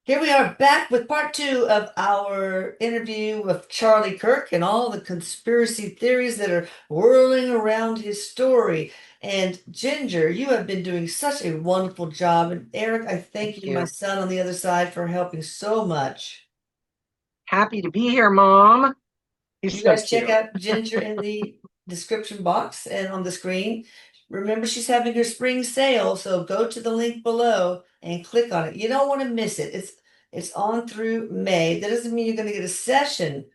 Here we are back with part two of our interview with Charlie Kirk and all the conspiracy theories that are whirling around his story. And Ginger, you have been doing such a wonderful job. And Eric, I thank Thank you, my you. son on the other side, for helping so much. Happy to be here, Mom. He's You so guys check cute. out Ginger in the description box and on the screen. Remember, she's having her spring sale, so go to the link below and click on it. You don't want to miss it. It's on through May. That doesn't mean you're going to get a session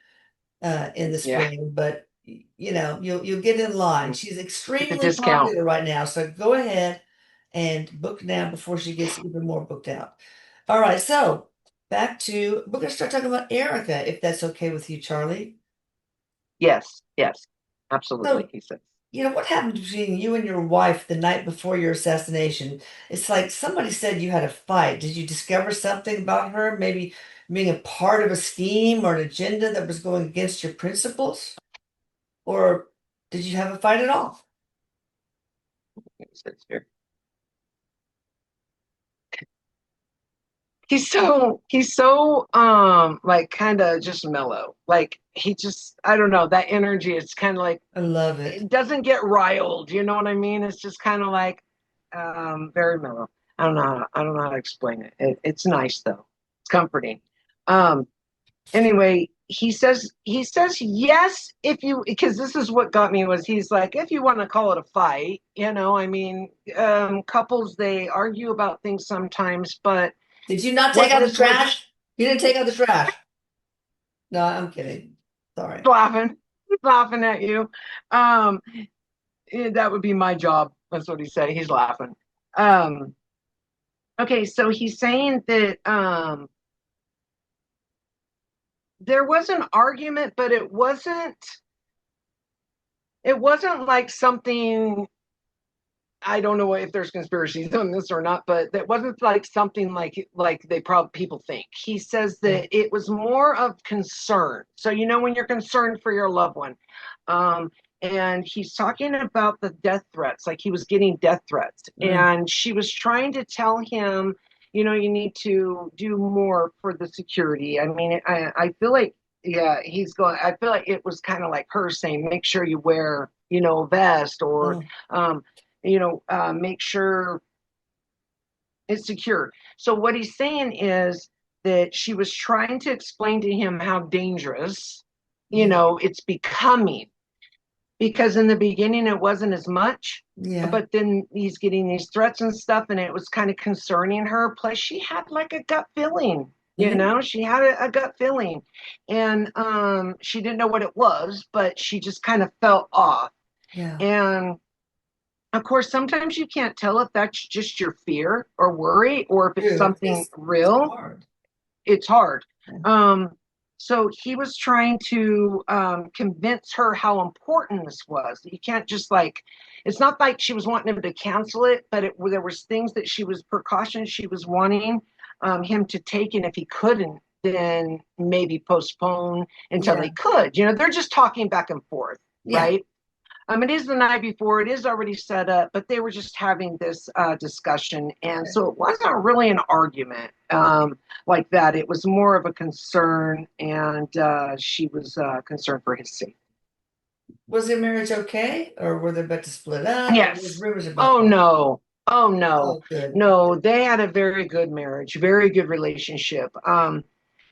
in the Yeah, spring, but you know you'll get in line. mm, She's get the extremely discount. popular right now, so go ahead and book now before she gets even more booked out. All right, so back to we're going to start talking about Erica, if that's okay with you, Charlie. Yes, yes, absolutely. So, He says. what happened between you and your wife the night before your assassination? It's like somebody said you had a fight. Did you discover something about her, maybe being a part of a scheme or an agenda that was going against your principles? Or did you have a fight at all? He says here. He's so like kind of just mellow. Like he just I don't know, that energy, it's kind of like I love it. it doesn't get riled, you know what I mean? It's just kind of like very mellow. I don't know how to explain it. It's nice though. It's comforting. Um anyway, he says yes if you, because this is what got me, was he's like, if you want to call it a fight, I mean, couples, they argue about things sometimes, but Did you not take what out the this was, trash? You didn't take out the trash. No, I'm kidding. Sorry. laughing, he's laughing at you. um that would be my job. That's what he said. He's laughing. um okay, so he's saying that there was an argument, but it wasn't like something. I don't know if there's conspiracies on this or not, but that wasn't like something like they probably people think. He says Yeah. that it was more of concern. So when you're concerned for your loved one, um, and he's talking about the death threats, like he was getting death threats, Mm. and she was trying to tell him, you need to do more for the security. I mean, I feel like, yeah, he's going. I feel like it was kind of like her saying, make sure you wear, a vest, or Oh, um, make sure it's secure. So what he's saying is that she was trying to explain to him how dangerous, yeah. it's becoming, because in the beginning it wasn't as much, Yeah. but then he's getting these threats and stuff, and it was kind of concerning her. Plus, she had like a gut feeling. Hmm. She had a gut feeling, and she didn't know what it was, but she just kind of felt off. Yeah. And of course, sometimes you can't tell if that's just your fear or worry, or if it's True. something It's real. hard. It's hard. Yeah. Um, so he was trying to convince her how important this was. You can't just like, it's not like she was wanting him to cancel it, but there was things that precautions she was wanting him to take, and if he couldn't, then maybe postpone until Yeah. they could. They're just talking back and forth, Yeah. right? It is the night before. It is already set up, but they were just having this discussion, and Okay. so it wasn't really an argument like that. It was more of a concern, and she was concerned for his safety. Was their marriage okay, or were they about to split up? Or there's Yes. rumors about Oh that. no. Oh no. Oh, good. No. They had a very good marriage, very good relationship.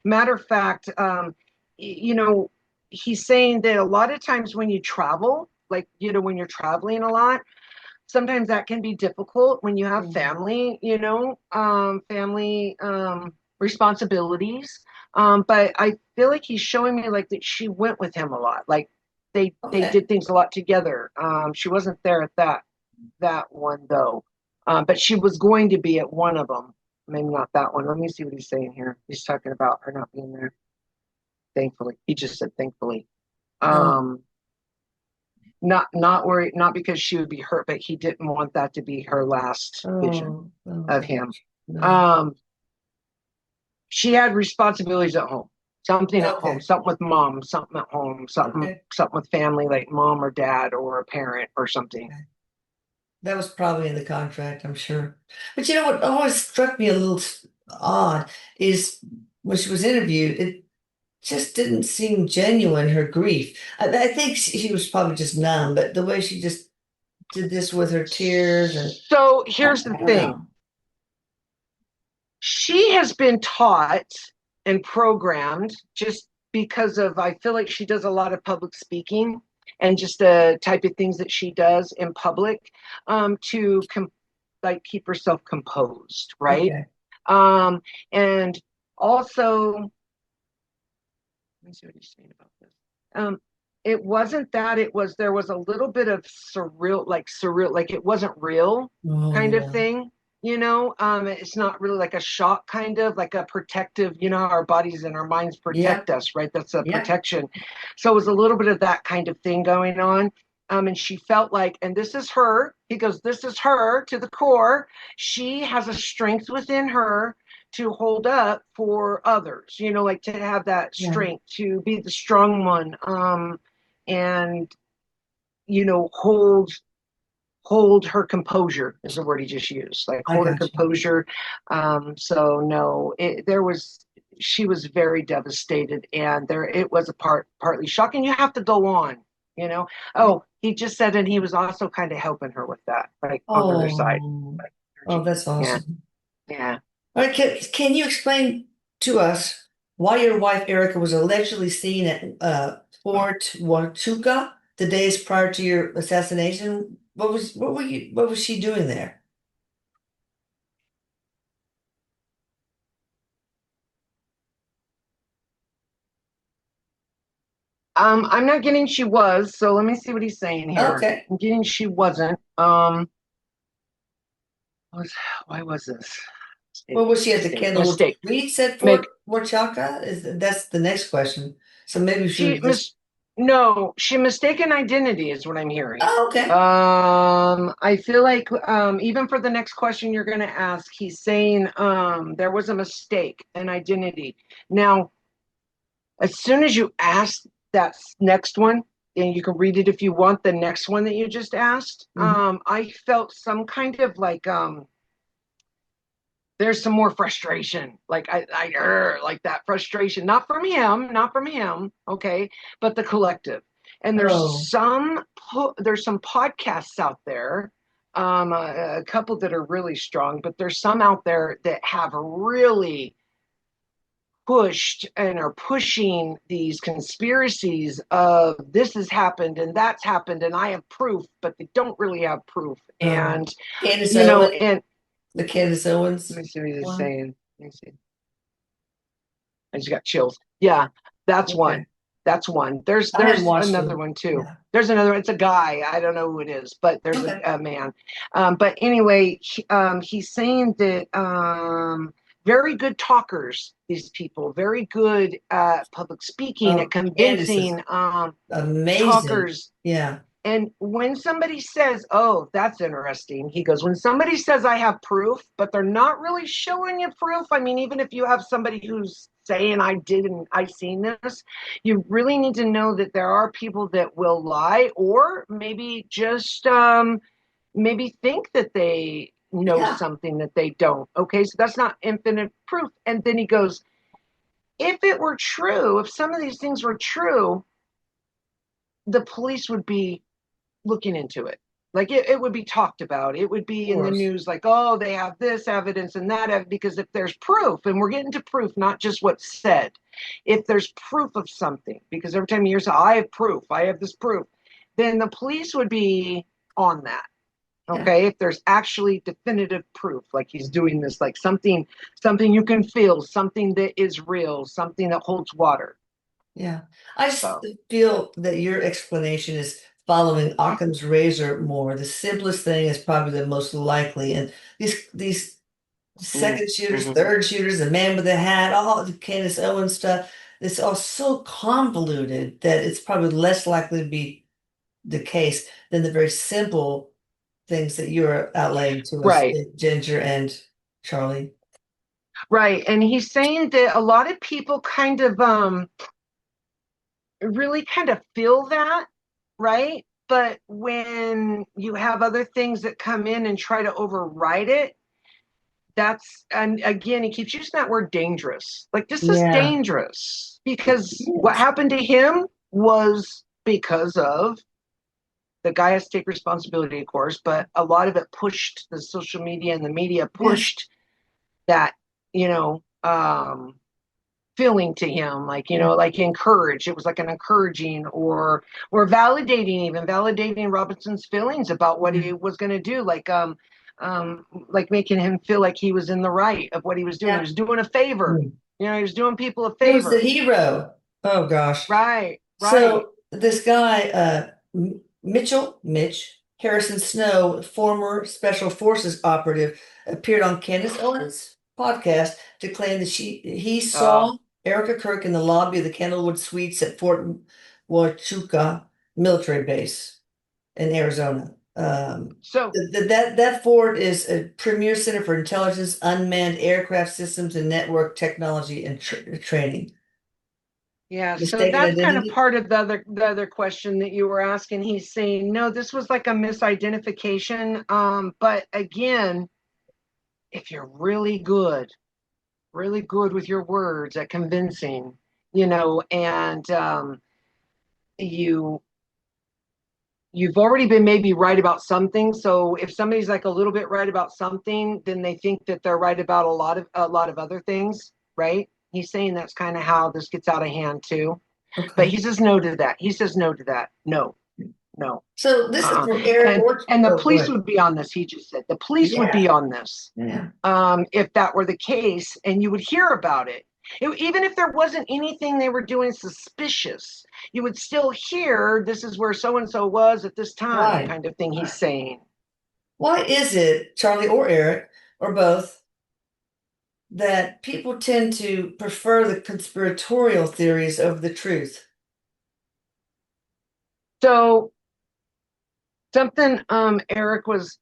Matter of fact, you know, he's saying that a lot of times when you travel, like when you're traveling a lot, sometimes that can be difficult when you have Mhm. family, family responsibilities. But I feel like he's showing me like that she went with him a lot. Like they Okay. did things a lot together. She wasn't there at that one though, but she was going to be at one of them. Maybe not that one. Let me see what he's saying here. He's talking about her not being there. Thankfully, he just said thankfully. Oh, Um, not worried, not because she would be hurt, but he didn't want that to be her last vision oh of him. gosh. No. Um, she had responsibilities at home, something at home, Okay. something with mom, something at home, something Okay. something with family, like mom or dad or a parent or something. Okay. That was probably in the contract, I'm sure. But you know what always struck me a little odd is when she was interviewed, it just didn't seem genuine, her grief. I think she was probably just numb, but the way she just did this with her tears and So I, here's the I don't thing. know. She has been taught and programmed just because of, I feel like she does a lot of public speaking and just the type of things that she does in public, to like keep herself composed, right? Okay. And also, let me see what he's saying about this. It wasn't that, it was, there was a little bit of surreal, like it wasn't real Oh kind of yeah. thing, you know. It's not really like a shock, kind of like a protective, you know, our bodies and our minds Yep. protect us, right? That's a Yep. protection. So it was a little bit of that kind of thing going on. And she felt like, and this is her, he goes, this is her to the core. She has a strength within her to hold up for others, you know, like to have that Yeah. strength to be the strong one, and you know, hold her composure is the word he just used, like I hold her got you. composure. So no, there was, she was very devastated, and there it was a partly shocking. You have to go on, you know. Oh, he just said, and he was also kind of helping her with that, like on the other side, Oh, like oh, energy. that's Yeah, awesome. yeah. All right, can you explain to us why your wife Erica was allegedly seen at Fort Huachuca the days prior to your assassination? What was she doing there? I'm not getting she was, so let me see what he's saying here. Okay. I'm getting she wasn't. Was why was this? Well, was she at the Mistake, Kendall mistake. Reeds at Make Fort Huachuca? That's the next question. So maybe she she was just mis no, she mistaken identity is what I'm hearing. oh, okay. I feel like even for the next question you're gonna ask, he's saying there was a mistake in identity. Now, as soon as you ask that next one, and you can read it if you want, the next one that you just asked, Mhm. I felt some kind of like there's some more frustration, like like that frustration, not from him, okay, but the collective. And Oh, there's some podcasts out there, a couple that are really strong, but there's some out there that have really pushed and are pushing these conspiracies of this has happened and that's happened and I have proof, but they don't really have proof. oh. And Candace you know, Owen, and the Candace let Owens me see what he's one. saying. Let me see. I just got chills. Yeah, that's Okay. one. That's one. There's I haven't there's watched another it. one too. Yeah. There's another. It's a guy. I don't know who it is, but there's Okay. a man. But anyway, he's saying that very good talkers. These people, very good at public speaking, at Oh, Candace is convincing amazing. talkers. Yeah. And when somebody says, "Oh, that's interesting," he goes, "When somebody says I have proof, but they're not really showing you proof, I mean, even if you have somebody who's saying I did and I seen this, you really need to know that there are people that will lie or maybe just maybe think that they know Yeah. something that they don't." Okay, so that's not infinite proof. And then he goes, "If it were true, if some of these things were true, the police would be looking into it. Like it would be talked about. It would Of be in the course. news, like, oh, they have this evidence and that, because if there's proof, and we're getting to proof, not just what's said, if there's proof of something, because every time you hear, so I have proof, I have this proof, then the police would be on that. Yeah. Okay, if there's actually definitive proof, like he's doing this, like something you can feel, something that is real, something that holds water. Yeah. I just So feel that your explanation is following Occam's razor more. The simplest thing is probably the most likely. And these second shooters, mm-hmm. third shooters, the man with the hat, all the Candace Owens stuff, it's all so convoluted that it's probably less likely to be the case than the very simple things that you're outlaying to us, Right. Ginger and Charlie. Right. And he's saying that a lot of people kind of really kind of feel that, right? But when you have other things that come in and try to override it, and again, he keeps using that word dangerous. Like, this is Yeah. dangerous because what Yes. happened to him was because of the guy has to take responsibility, of course, but a lot of it pushed the social media and the media Yes. pushed that, you know, feeling to him, like, Yeah. like encourage. It was like an encouraging or validating, even validating Robinson's feelings about what Yeah. he was going to do, like making him feel like he was in the right of what he was doing. He Yeah. was doing a favor. Mm. He was doing people a He was the favor. hero. Oh gosh. Right, right. So this guy, Mitch Harrison Snow, former Special Forces operative, appeared on Candace Owens' podcast to claim that he Uh, saw Erica Kirk in the lobby of the Candlewood Suites at Fort Huachuca military base in Arizona. so That fort is a premier center for intelligence, unmanned aircraft systems, and network technology and training. Yeah, so Mistaken that's kind of identity? part of the other question that you were asking. He's saying, no, this was like a misidentification. But again, if you're really good with your words at convincing, and you you've already been maybe right about something. So if somebody's like a little bit right about something, then they think that they're right about a lot of other things, right? He's saying that's kind of how this gets out of hand too. But Okay. he says no to that. He says no to that. No, no. So this is Uh-uh. from Eric And Orch. and the Oh, go police ahead. would be on this. He just said the police would be Yeah. on this, Yeah. if that were the case, and you would hear about it. Even if there wasn't anything they were doing suspicious, you would still hear this is where so and so was at this time, Right. kind of thing. He's Right. saying. Why is it, Charlie or Eric, or both, that people tend to prefer the conspiratorial theories over the truth? So something Erik was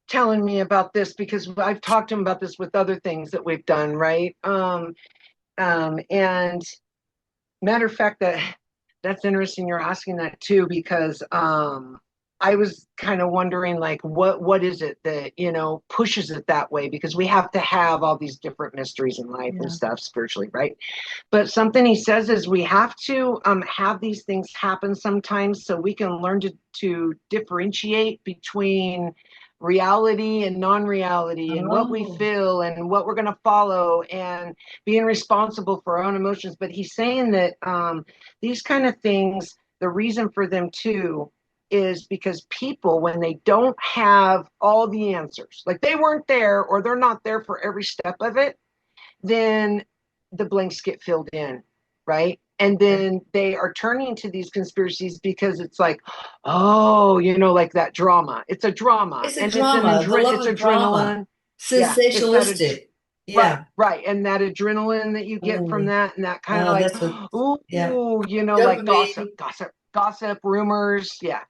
telling me about this because I've talked to him about this with other things that we've done, right? And matter of fact, that's interesting. You're asking that too because I was kind of wondering, like, what is it that pushes it that way? Because we have to have all these different mysteries in life and Yeah. stuff spiritually, right? But something he says is we have to have these things happen sometimes so we can learn to differentiate between reality and non-reality and what we Oh, feel and what we're going to follow and being responsible for our own emotions. But he's saying that these kind of things, the reason for them too is because people, when they don't have all the answers, like they weren't there or they're not there for every step of it, then the blanks get filled in, right? And okay. then they are turning to these conspiracies because it's like, oh, like that drama. It's a drama, It's a and it's drama. The love it's of drama. adrenaline. Yeah, it's that Sensationalistic. right, Yeah. right, and that adrenaline that you get from Mm. that, and that kind of like, That's what, yeah. ooh, like gossip, Dopamine. gossip, gossip, rumors. Yeah,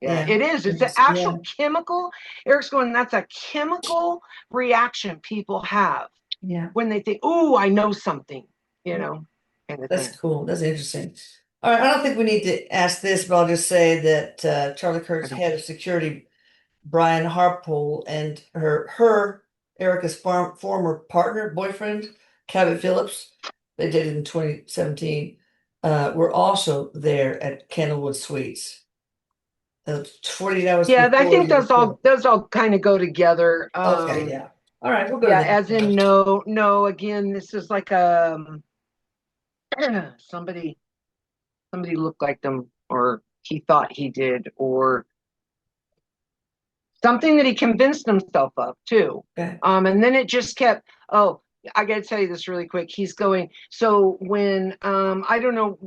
yeah, Yeah. it is. It's an Yeah. actual chemical. Erik's going. That's a chemical reaction people have Yeah. when they think, "Oh, I know something," you know, kind of That's thing. cool. That's interesting. All right. I don't think we need to ask this, but I'll just say that Charlie I Kirk's don't. head of security, Brian Harpole, and her Erica's former partner, boyfriend, Cabot Phillips, they dated in 2017, were also there at Candlewood Suites 48 hours Yeah, I before think you report. those all kind of go together. Okay. Yeah. All right. We'll go to Yeah, the next as in one. no, no. Again, this is like somebody somebody looked like them, or he thought he did, or something that he convinced himself of too. Okay. And then it just kept, oh, I got to tell you this really quick. He's going, so when, I don't know,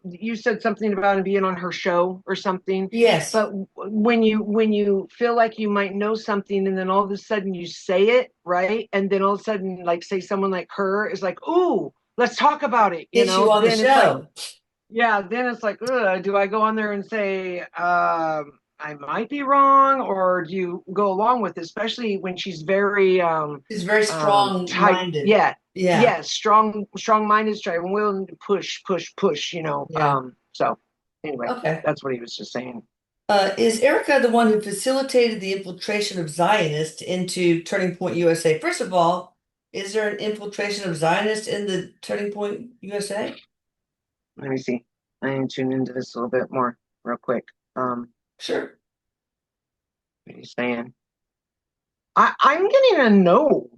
you said something about him being on her show or something, Yes. but when you feel like you might know something and then all of a sudden you say it, right? And then all of a sudden, like, say someone like her is like, ooh, let's talk about it, Get you on the then it's like, show. yeah, then it's like, ugh, do I go on there and say I might be wrong, or do you go along with it, especially when she's very He's very tight? strong-minded. Yeah, Yeah. yeah, strong-minded, strong, willing to push, push, push. Yeah. So anyway, Okay. that's what he was just saying. Is Erica the one who facilitated the infiltration of Zionists into Turning Point USA? First of all, is there an infiltration of Zionists in the Turning Point USA? Let me see. I am tune into this a little bit more real quick. Sure. What are you saying? I'm getting a no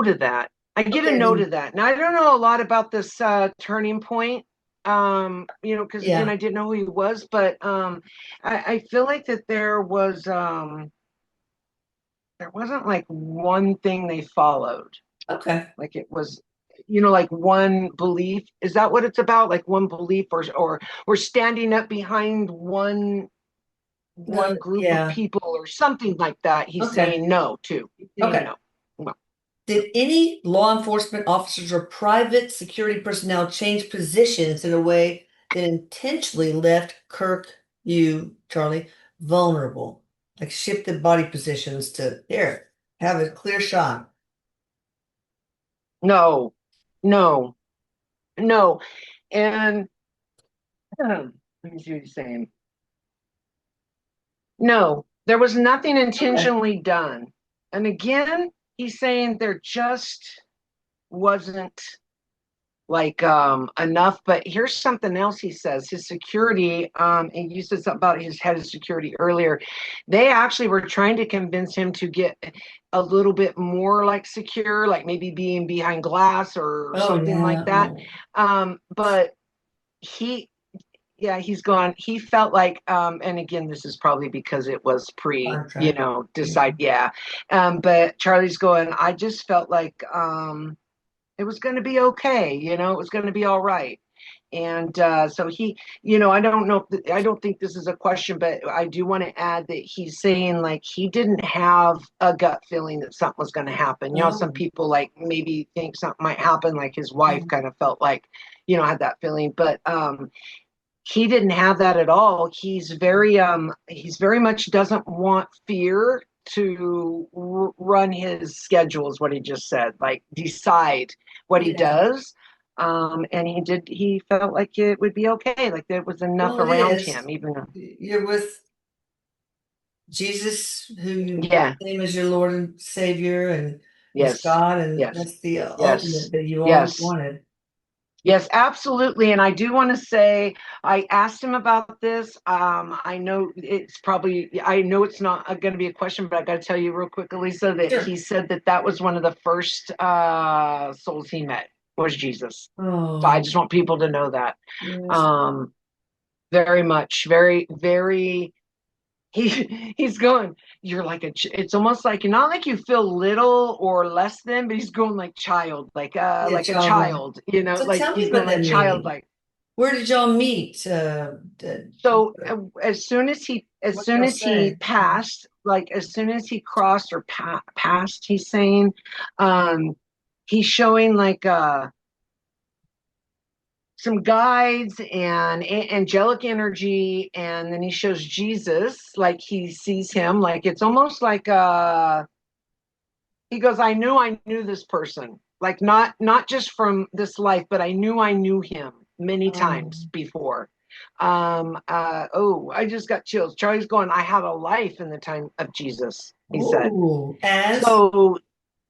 to that. I get a Okay, no to then, that. Now I don't know a lot about this turning point. Because again, yeah. I didn't know who he was, but I feel like that there wasn't like one thing they followed. Okay. Like it was, like one belief. Is that what it's about? Like one belief, or standing up behind one group of Yeah. people or something like that. He's Okay. saying no to. He's saying Okay. no. No. Did any law enforcement officers or private security personnel change positions in a way that intentionally left Kirk, you, Charlie, vulnerable? Like shifted body positions to there, have a clear shot. No. No. No. And let me see what he's saying. No, there was nothing Okay. intentionally done. And again, he's saying there just wasn't like enough. But here's something else he says. His security, and you said something about his head of security earlier. They actually were trying to convince him to get a little bit more like secure, like maybe being behind glass or Oh something like yeah. that. Oh. But he yeah, he's gone. He felt like, and again, this is probably because it was Contract. decide, Yeah. yeah. But Charlie's going, I just felt like it was going to be okay, it was going to be all right. And so I don't know, I don't think this is a question, but I do want to add that he's saying like he didn't have a gut feeling that something was going to happen. Oh. Some people like maybe think something might happen, like his wife kind of felt like, had that feeling, but he didn't have that at all. He's very much doesn't want fear to run his schedule, is what he just said, like decide what he Yeah. does. And he felt like it would be okay, like there was enough Well, it around is. him, even though, You're with Jesus, who you yeah, claim as your Lord and Savior, and it's yes, God, and yes, that's the yes, ultimate that you always yes. wanted. Yes, absolutely. And I do want to say, I asked him about this. I know it's not going to be a question, but I got to tell you real quick, Elisa, that he Sure. said that was one of the first souls he met was Jesus. So I Oh, just want people to know that. yes. Um, very much, very, very, he's going, you're like it's almost like, not like you feel little or less than, but he's going like child, Yeah, like a childlike. child, So like tell me he's going about like that meeting. childlike. Where did y'all meet? So as What soon y'all as he say? passed, like as soon as he crossed or passed, he's saying, um, he's showing like some guides and angelic energy, and then he shows Jesus, like he sees him, like it's almost like he goes, I knew this person, like not just from this life, but I knew him many times Um, before. Oh, I just got chills. Charlie's going, I had a life in the time of Jesus, he said. oh, as So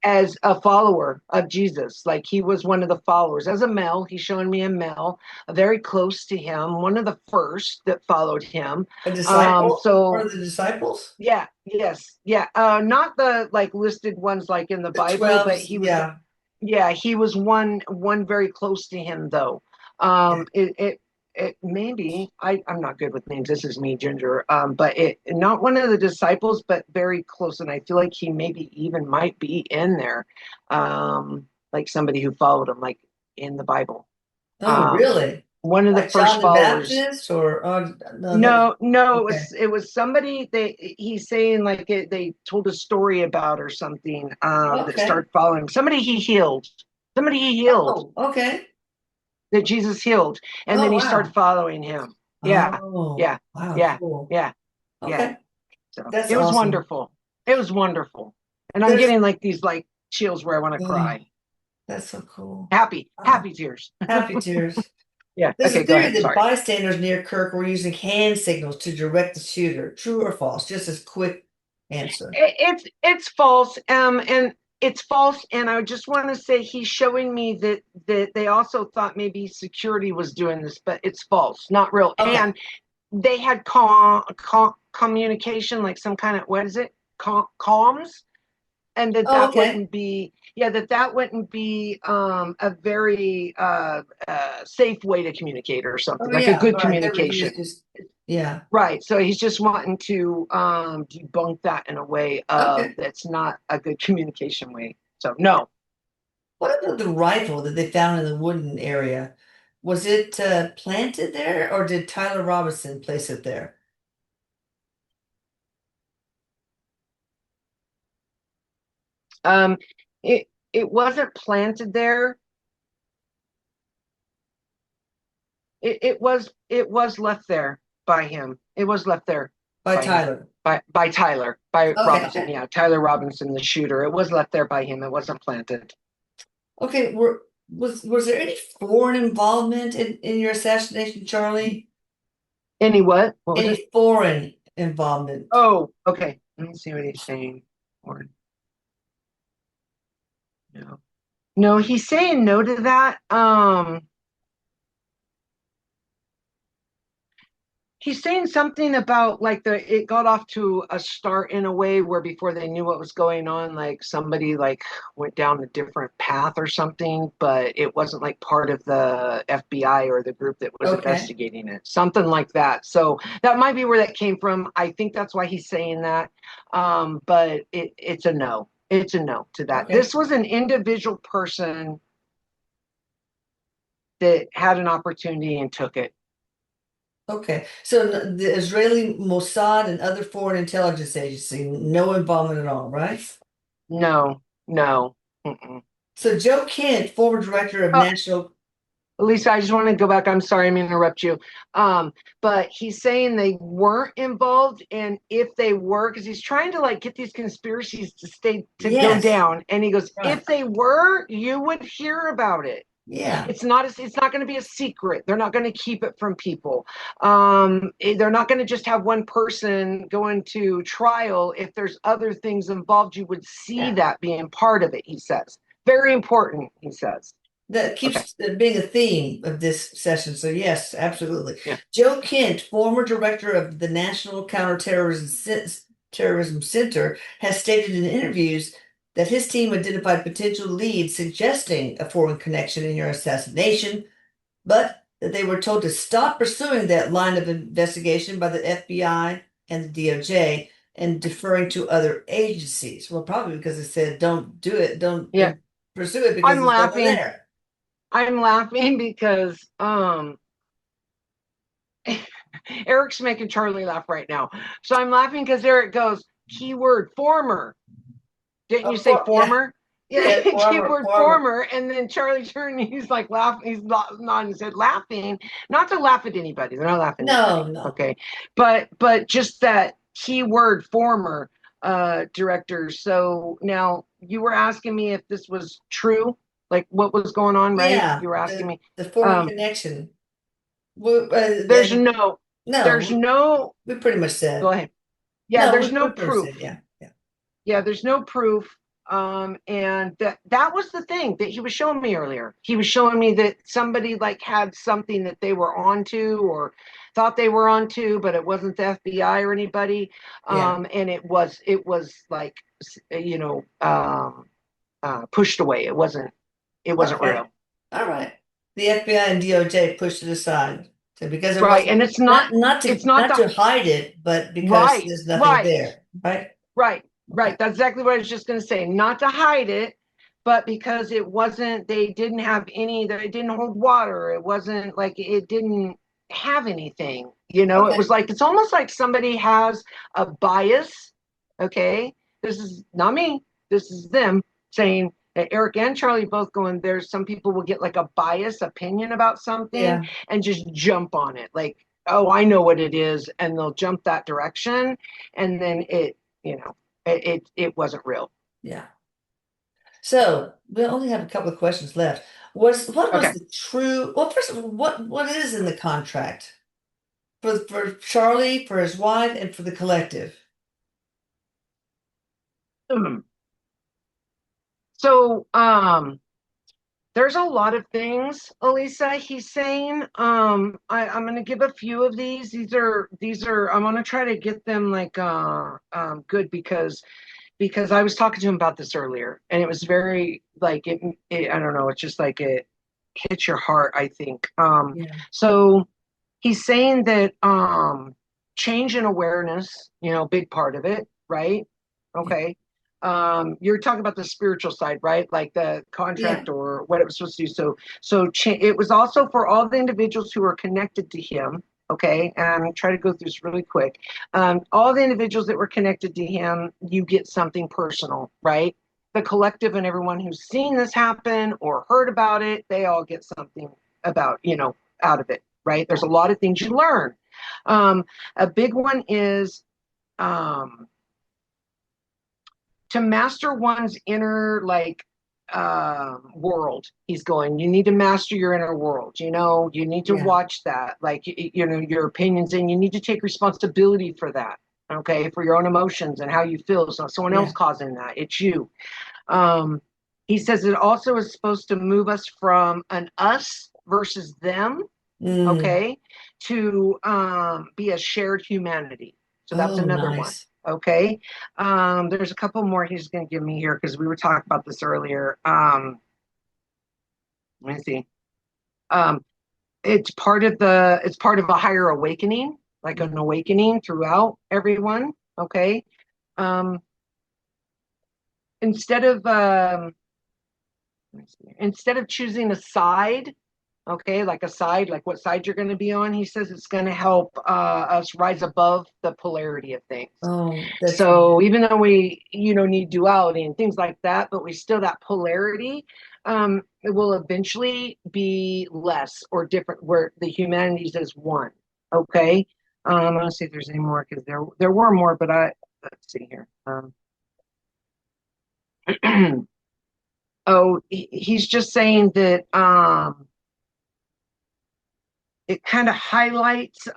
as a follower of Jesus, like he was one of the followers. As a male, he's showing me a male, very close to him, one of the first that followed him. a disciple or So the disciples? yeah, yes, yeah. Not the like listed ones like in the The Bible, but 12s, he was, yeah. yeah, he was one very close to him though. Yeah. It maybe I'm not good with names. This is me, Ginger. But it not one of the disciples, but very close, and I feel like he maybe even might be in there, like somebody who followed him, like in the Bible. Oh, Um, really? one of the Like John first the followers. Baptist or oh, no, that was No, no, okay. it was somebody he's saying like they told a story about or something that Okay. started following him. Somebody he healed. Somebody he healed Oh, okay. that Jesus healed. And Oh, then he started wow. following him. Yeah, Oh, yeah, wow, yeah, cool. yeah, yeah. Okay. So That's it was awesome. wonderful. It was wonderful. And I'm There's getting like these like chills where I want to oh, cry. that's so cool. Happy, Ah, happy tears. happy tears. Yeah. There's a Okay, go theory ahead. that Sorry. bystanders near Kirk were using hand signals to direct the shooter. True or false? Just as quick answer. It's false. And it's false. And I just want to say he's showing me that they also thought maybe security was doing this, but it's false, not real. Okay. And they had communication, like some kind of, what is it? Comms, and Oh, that okay. wouldn't be, yeah, that wouldn't be a very safe way to communicate or Oh, something, like a yeah. good Right. They were used communication. just, yeah. Right. So he's just wanting to debunk that in a way of Okay. that's not a good communication way. So no. What about the rifle that they found in the wooden area? Was it planted there or did Tyler Robinson place it there? Um it wasn't planted there. It was left there by him. It was left there By by him. Tyler. By Tyler, by Okay. Robinson. Okay. Yeah, Tyler Robinson, the shooter. It was left there by him. It wasn't planted. Okay. Was there any foreign involvement in your assassination, Charlie? Any what? What was it? Any foreign involvement? Oh, okay. Let me see what he's saying. Or no. No, he's saying no to that. He's saying something about like it got off to a start in a way where before they knew what was going on, like somebody like went down a different path or something, but it wasn't like part of the FBI or the group that was Okay. investigating it. Something like that. So that might be where that came from. I think that's why he's saying that. But it's a no. It's a no to that. Okay. This was an individual person that had an opportunity and took it. Okay. So the Israeli Mossad and other foreign intelligence agency, no involvement at all, right? No, no. Mm-mm. So Joe Kent, former director of Oh, National. Lisa, I just want to go back. I'm sorry, I'm going to interrupt you. But he's saying they weren't involved, and if they were, because he's trying to like get these conspiracies to stay to go Yes. down, and he goes, Right. if they were, you would hear about it. Yeah. It's not going to be a secret. They're not going to keep it from people. They're not going to just have one person going to trial. If there's other things involved, you would see Yeah. that being part of it. He says, very important. He says, That okay, keeps being a theme of this session. So yes, absolutely. yeah, Joe Kent, former director of the National Terrorism Center, has stated in interviews that his team identified potential leads suggesting a foreign connection in your assassination, but that they were told to stop pursuing that line of investigation by the FBI and the DOJ and deferring to other agencies. Well, probably because they said don't do it, don't yeah. pursue it because I'm there's nothing laughing. there. I'm laughing because Eric's making Charlie laugh right now. So I'm laughing because Eric goes, keyword former. Didn't you Of say course, yeah, former? Yeah, yeah, keyword former. former. And then Charlie turned and he's like laughing. He's not nodding his head, laughing. Not to laugh at anybody. They're not laughing at No, anybody. no. Okay. But just that keyword former director. So now you were asking me if this was true, like what was going on, right? Yeah, You were asking the me. the foreign Um, connection. Well, there's then no, there's no, no, we pretty much go said ahead. Yeah, no. there's We no pretty much proof. said yeah, yeah, Yeah, there's no proof. And that was the thing that he was showing me earlier. He was showing me that somebody like had something that they were onto or thought they were onto, but it wasn't the FBI or anybody. yeah. And it was like you know pushed away. It wasn't Okay, real. all right. The FBI and DOJ pushed it aside so because it Right. wasn't And it's not not not it's to not not the to hide it, but because right, there's nothing right. there, right? Right, Okay, right. That's exactly what I was just going to say. Not to hide it, but because it wasn't, they didn't have any, they didn't hold water. It wasn't like it didn't have anything. It okay, was like, it's almost like somebody has a bias. Okay. This is not me. This is them saying that Eric and Charlie both going, there's some people will get like a bias opinion about something yeah, and just jump on it. Like, oh, I know what it is. And they'll jump that direction and then it wasn't real. yeah. So we only have a couple of questions left. what was Okay. the true, well, first of all, what is in the contract for Charlie, for his wife, and for the collective? So, there's a lot of things, Elisa, he's saying. I'm gonna give a few of these. These are I'm gonna try to get them like good because I was talking to him about this earlier and it was very like it I don't know, it's just like it hits your heart, I think. Yeah. So he's saying that change in awareness, big part of it, right? Yeah. Okay. You're talking about the spiritual side, right? Like the Yeah. contract or what it was supposed to do. It was also for all the individuals who are connected to him. Okay, and I'm trying to go through this really quick. All the individuals that were connected to him, you get something personal, right? The collective and everyone who's seen this happen or heard about it, they all get something about, out of it, right? There's a lot of things you learn. Um, a big one is um, to master one's inner world. He's going, you need to master your inner world. You need to Yeah. watch that, like, your opinions, and you need to take responsibility for that. Okay, for your own emotions and how you feel. It's not someone else Yeah. causing that, it's you. um, he says it also is supposed to move us from an us versus them, Mm. okay, to be a shared humanity. So that's Oh, another one. nice. Okay. There's a couple more he's going to give me here because we were talking about this earlier. Let me see. Um, it's part of a higher awakening, like an Mm. awakening throughout everyone. Okay. Um, instead of instead of choosing a side, okay, like a side, like what side you're going to be on, he says it's going to help us rise above the polarity of things. Oh, that's So even though we, need duality and things like that, but we still, that polarity, it will eventually be less or different, where the humanities is one. Okay. Let's see if there's any more because there were more, but let's see here. Oh, he's just saying that it kind of highlights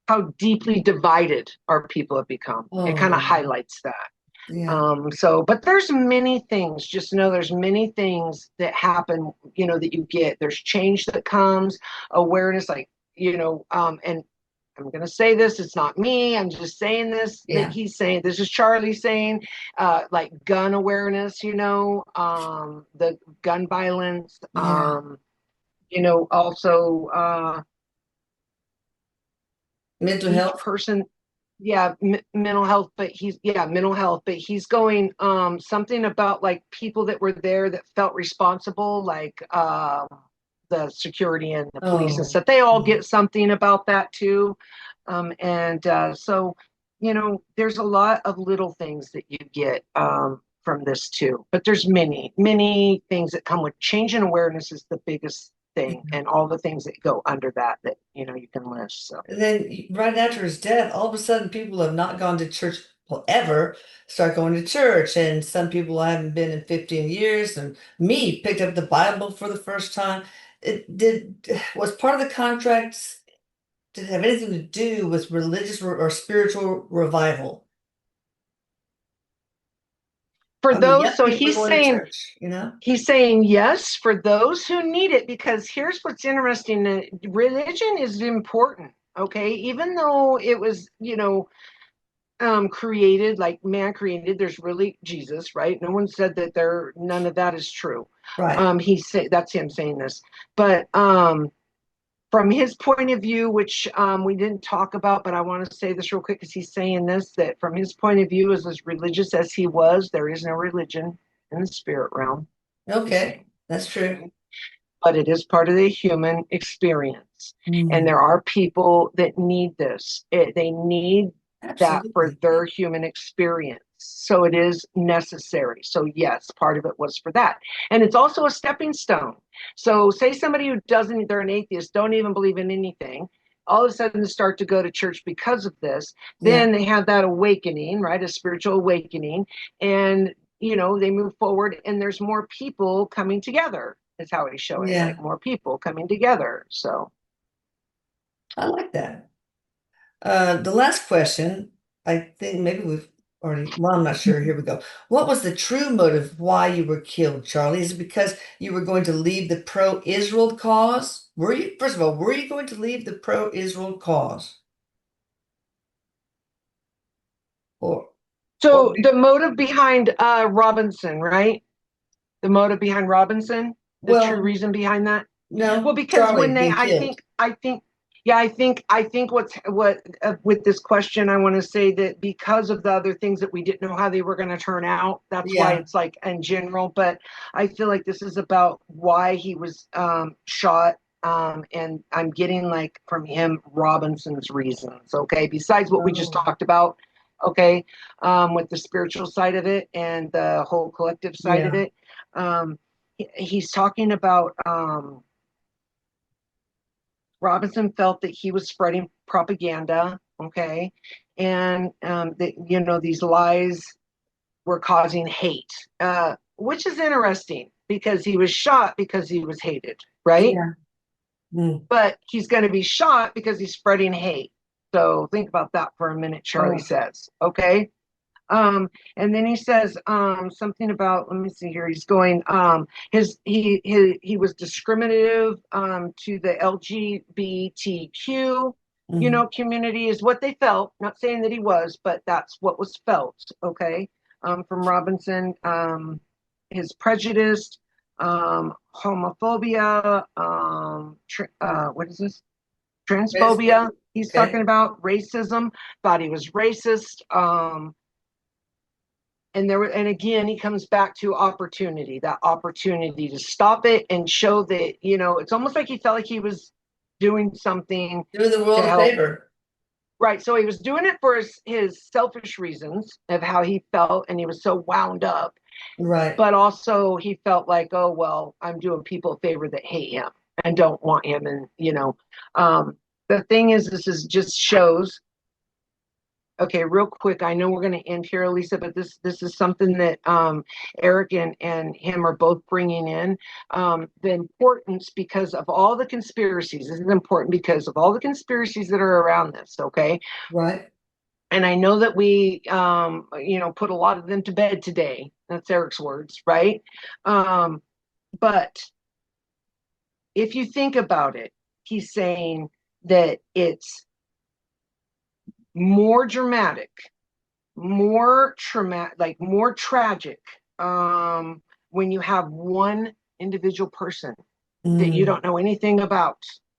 how deeply divided our people have become. It kind of oh, highlights that. yeah. But there's many things, just know there's many things that happen, that you get. There's change that comes, awareness, like, and I'm going to say this, it's not me. I'm just saying this, that Yeah. he's saying, this is Charlie saying, like gun awareness, the gun violence, Yeah. also, Mental each health. person, yeah, mental health, but mental health, but he's going something about like people that were there that felt responsible, like the security and the police and Oh, stuff, they all yeah. get something about that too. And so there's a lot of little things that you get from this too, but there's many things that come with change, and awareness is the biggest thing, Yeah. and all the things that go under that you can list. So And then right after his death, all of a sudden people have not gone to church well, ever start going to church. And some people haven't been in 15 years. And me picked up the Bible for the first time. It was part of the contracts, did it have anything to do with religious or spiritual revival? for I mean, those, young so people are going to church, you know? he's saying yes for those who need it, because here's what's interesting: religion is important. Okay, even though it was, created, like man created, there's really Jesus, right? No one said that none of that is true. Right. That's him saying this, but from his point of view, which we didn't talk about, but I want to say this real quick because he's saying this, that from his point of view, as religious as he was, there is no religion in the spirit realm. He's Okay. saying, That's true. okay? But it is part of the human experience. And Mm, there are people that need this. They need that for absolutely. their human experience. So it is necessary. So, yes, part of it was for that. And it's also a stepping stone. So, say somebody who doesn't, they're an atheist, don't even believe in anything, all of a sudden start to go to church because of this, Yeah. then they have that awakening, right? A spiritual awakening. And they move forward and there's more people coming together, is how he's showing, like Yeah, more people coming together. So, I like that. The last question, I think maybe we've already, well, I'm not sure. Here we go. What was the true motive why you were killed, Charlie? Is it because you were going to leave the pro-Israel cause? Were you, first of all, were you going to leave the pro-Israel cause? Or, or so the motive behind Robinson, right? The motive behind Robinson, the true well, reason behind that. Well, no, because Charlie when being killed. yeah, I think what with this question, I want to say that because of the other things that we didn't know how they were going to turn out, that's why Yeah, it's like in general. But I feel like this is about why he was shot. And I'm getting like from him Robinson's reasons. Okay, besides what we just oh, talked about. Okay, with the spiritual side of it and the whole collective side of yeah, it. He's talking about Robinson felt that he was spreading propaganda, okay, and that these lies were causing hate, which is interesting because he was shot because he was hated, right? yeah. Mm. But he's going to be shot because he's spreading hate. So think about that for a minute, Charlie Oh, says, okay? And then he says something about, let me see here. He's going he was discriminative to the LGBTQ mhm. community is what they felt. Not saying that he was, but that's what was felt. Okay, from Robinson, his prejudice, homophobia, what is this? Transphobia. He's talking Okay, about racism. Thought he was racist. And again he comes back to opportunity, that opportunity to stop it and show that it's almost like he felt like he was doing something doing the to world a help. favor. Right, so he was doing it for his selfish reasons of how he felt and he was so wound up, Right. but also he felt like, oh well, I'm doing people a favor that hate him and don't want him. And um the thing is, this is just shows. Okay, real quick. I know we're going to end here, Elisa, but this is something that Erik and him are both bringing in, the importance because of all the conspiracies. This is important because of all the conspiracies that are around this. Okay, Right. and I know that we put a lot of them to bed today. That's Erik's words, right? Um, but if you think about it, he's saying that it's more dramatic, more traumatic, like more tragic, when you have one individual person that you Mm, don't know anything about,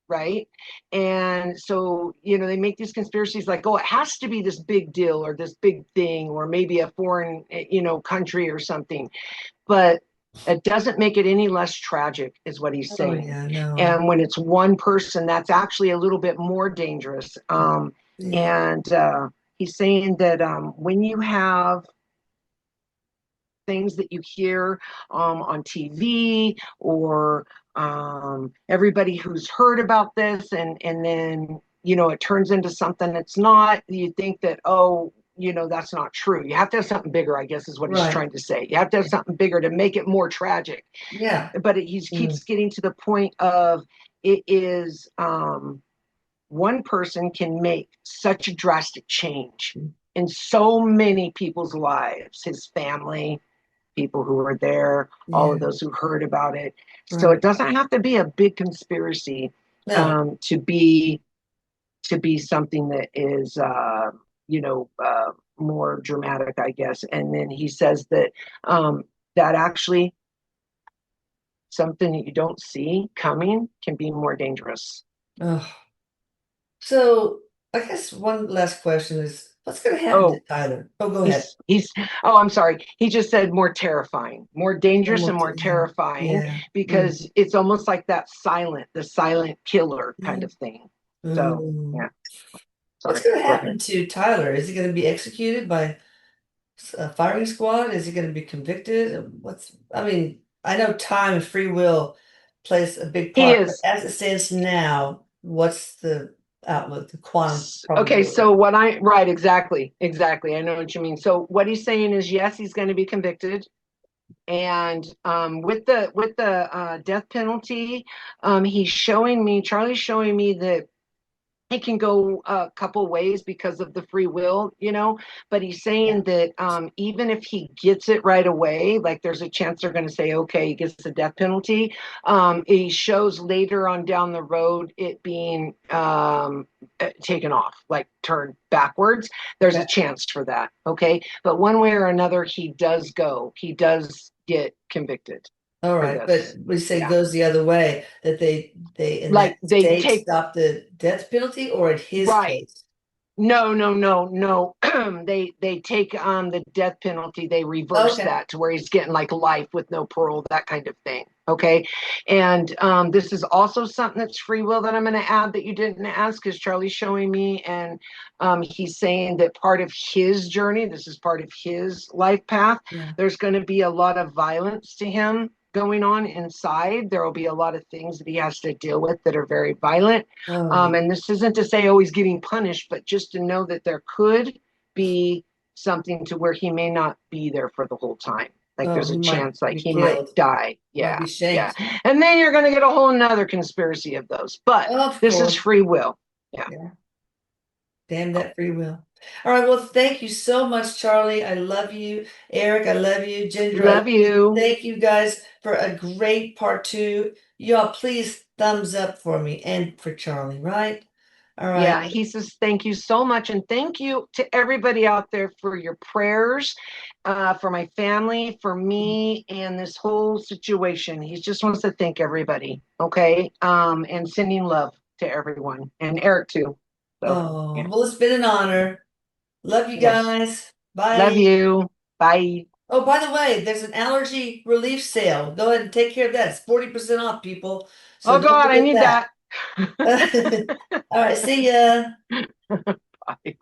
right? And so they make these conspiracies like, oh, it has to be this big deal or this big thing or maybe a foreign country or something, but it doesn't make it any less tragic is what he's oh saying. yeah, no. And when it's one person, that's actually a little bit more dangerous. Yeah. And he's saying that when you have things that you hear on TV or everybody who's heard about this, and then it turns into something that's not, you think that, oh, that's not true. You have to have something bigger, I guess is what he's Right. trying to say. You have to have something bigger to make it more tragic. Yeah. But he Mm, keeps getting to the point of it is one person can make such a drastic change in so many people's lives, his family, people who were there, all of yeah. those who heard about it. So it Right. doesn't have to be a big conspiracy No. to be something that is more dramatic, I guess. And then he says that that actually something that you don't see coming can be more dangerous. Oh. So I guess one last question is what's going to happen to Oh, Tyler? Oh, go ahead. he's oh, I'm sorry. He just said more terrifying, more dangerous and Almost, more yeah. terrifying Yeah. Mm, because it's almost like the silent killer kind mm, of thing. So mm. yeah, What's sorry. going to Go ahead. happen to Tyler? Is he going to be executed by a firing squad? Is he going to be convicted? I mean, I know time and free will plays a big He part, but is as it stands now, what's the outlook, the quantum Okay, probability. so what I right, exactly. I know what you mean. So what he's saying is, yes, he's going to be convicted, and with the death penalty, Charlie's showing me that it can go a couple ways because of the free will, but he's Yeah. saying that even if he gets it right away, like there's a chance they're going to say, okay, he gets the death penalty. He shows later on down the road it being taken off, like turned backwards. There's Okay. a chance for that. Okay. But one way or another, he does get convicted All for right, but this. we say Yeah. goes the other way, that they in that Like they state take, stop the death penalty, or in his right. case. No, no, no, no. They take the death penalty. They reverse Okay. that to where he's getting like life with no parole, that kind of thing. Okay, and this is also something that's free will that I'm going to add that you didn't ask, because Charlie's showing me, and he's saying that part of his journey, this is part of his life path. Yeah. There's going to be a lot of violence to him going on inside. There will be a lot of things that he has to deal with that are very violent. Oh, And this isn't to say, oh, he's getting punished, but just to know that there could be something to where he may not be there for the whole time. Like oh, there's he a might chance like be he might killed, die. might Yeah, be yeah. shanked. And then you're going to get a whole nother conspiracy of those. But Of this is course. free will. Yeah. Yeah. Damn that free will. All right. Well, thank you so much, Charlie. I love you. Eric, I love you. Ginger, I love Love you. you. Thank you guys for a great part two. Y'all, please thumbs up for me and for Charlie, right? All Yeah, right. he says, thank you so much. And thank you to everybody out there for your prayers, for my family, for me, and this whole situation. He just wants to thank everybody. Okay. And sending love to everyone, and Eric too. So, Oh, yeah. well, it's been an honor. Love you Yes. guys. Love Bye. you. Bye. Oh, by the way, there's an allergy relief sale. Go ahead and take care of that. It's 40% off, people. So Oh, don't God, I forget need that. that. All right, see ya. Bye.